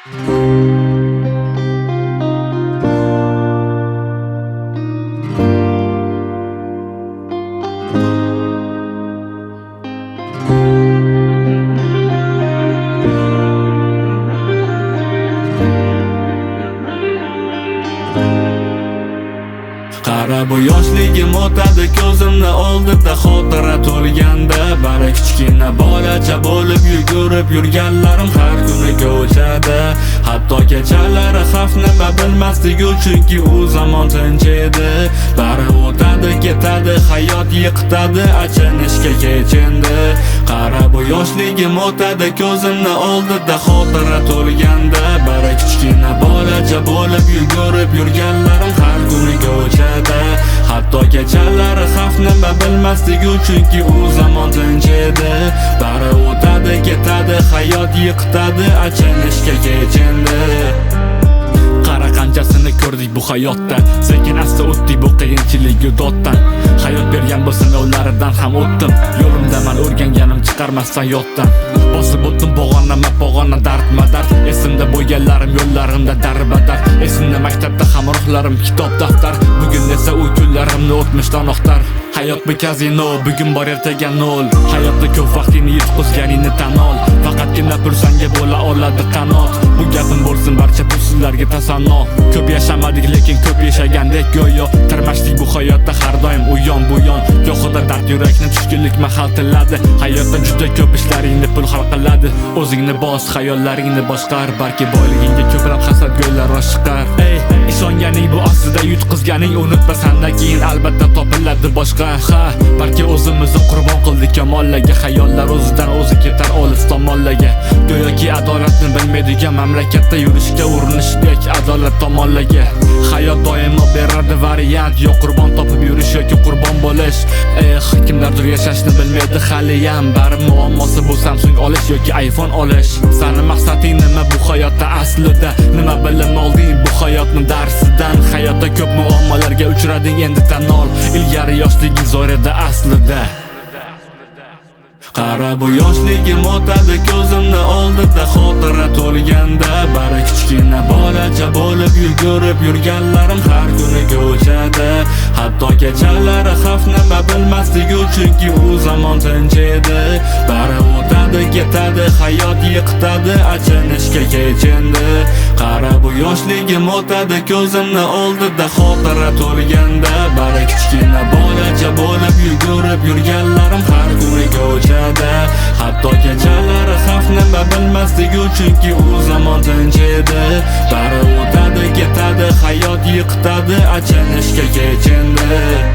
Qara bu yoshligim o'tadi ko'zimni oldida xotira to'lganda, bari kichkina bolacha bo'lib yugurib yurganlarim har kuni ko'chada. Hatto kechalari xavf nima bilmasdik chunki u zamon tinch edi. Bari o'tadi ketadi, hayot yiqitadi, achinishga kechindi. Qara bu yoshligim o'tadi ko'zimni oldida xotira to'lganda, bari kichkina bolacha bo'lib yugurib yurganlarim har kuni ko'chada. Hatto kechalari xavf nima bilmasdik chunki u zamon tinch edi. Bari o'tadi ketadi, hayot yiqitadi, achinishga kechindi. Qara qanchasini ko'rdik bu hayotda, sekin asta o'tdik bu qiyinchilik yudotdan. Hayot bergan bu sinovlaridan ham o'tdim, yo'limdaman o'rganganim chiqarmasdan yotdan. Bosib o'tdim pog'ona dardma-dard, esimda bo'lganlarim yo'llarimda darbadar. Esimda maktabda hamrohlarim kitob daftar, bugun esa u kunlarimni o'tmishdan oqtar. Hayot bu kazino, bugun bor ertaga nol. Hayotda ko'p vaqtini yutqizganingni tan ol, faqatgina pursanga bo'la oladi qanot. Bu gapim bo'lsin barcha pulsizlarga tasanno. Ko'p yashamadik lekin ko'p yashagandek go'yo, tirmashdik bu hayotda har doim u yon bu yon. Yo'qida dard yurakni tushkunlik mahal tiladi. Hayotda juda ko'p ishlaringni pul hal qiladi. O'zingni bos, xayollaringni boshqar, balki boyligingga ko'plab hasadgo'ylar oshiqar. Ey, ishonganing bu aslida yutqizganing, unutma sandan keyin albatta topiladi boshqa. Ha, balki o'zimizni qurbon qildik yomonlarga, xayollar o'zidan o'zi ketar olis tomonlarga. Go'yoki adolatni bilmaydigan mamlakatda yurishga urinishdek adolat tomonlarga. Hayot doimo beradi variant, yo qurbon topib yurish yoki qurbon bo'lish. Kimlardir yashashni bilmaydi haliyam, bari muammosi bu Samsung olish yoki iPhone olish. Sani maqsading nima bu hayotda aslida? Nima bilim olding bu hayotning darsidan? Hayotda ko'p muammolarga uchrading, endi tan ol, ilgari yoshliging zo'r edi aslida. Qara bu yoshligim o'tadi ko'zimni oldida xotira to'lganda, bari kichkina bolacha bo'lib yugurib yurganlarim har kuni ko'chada. Hatto kechalari xavf nima bilmasdik chunki u zamon tinch edi. Bari o'tadi ketadi, hayot yiqitadi, achinishga kechindi. Qara bu yoshligim o'tadi ko'zimni oldida xotira to'lganda, bari kichkina bolacha bo'lib yugurib yurganlarim har kuni ko'chada. Hatto kechalari xavf nima bilmasdik chunki u zamon tinch edi. Bari o'tadi ketadi, hayot yiqitadi, achinishga kechindi.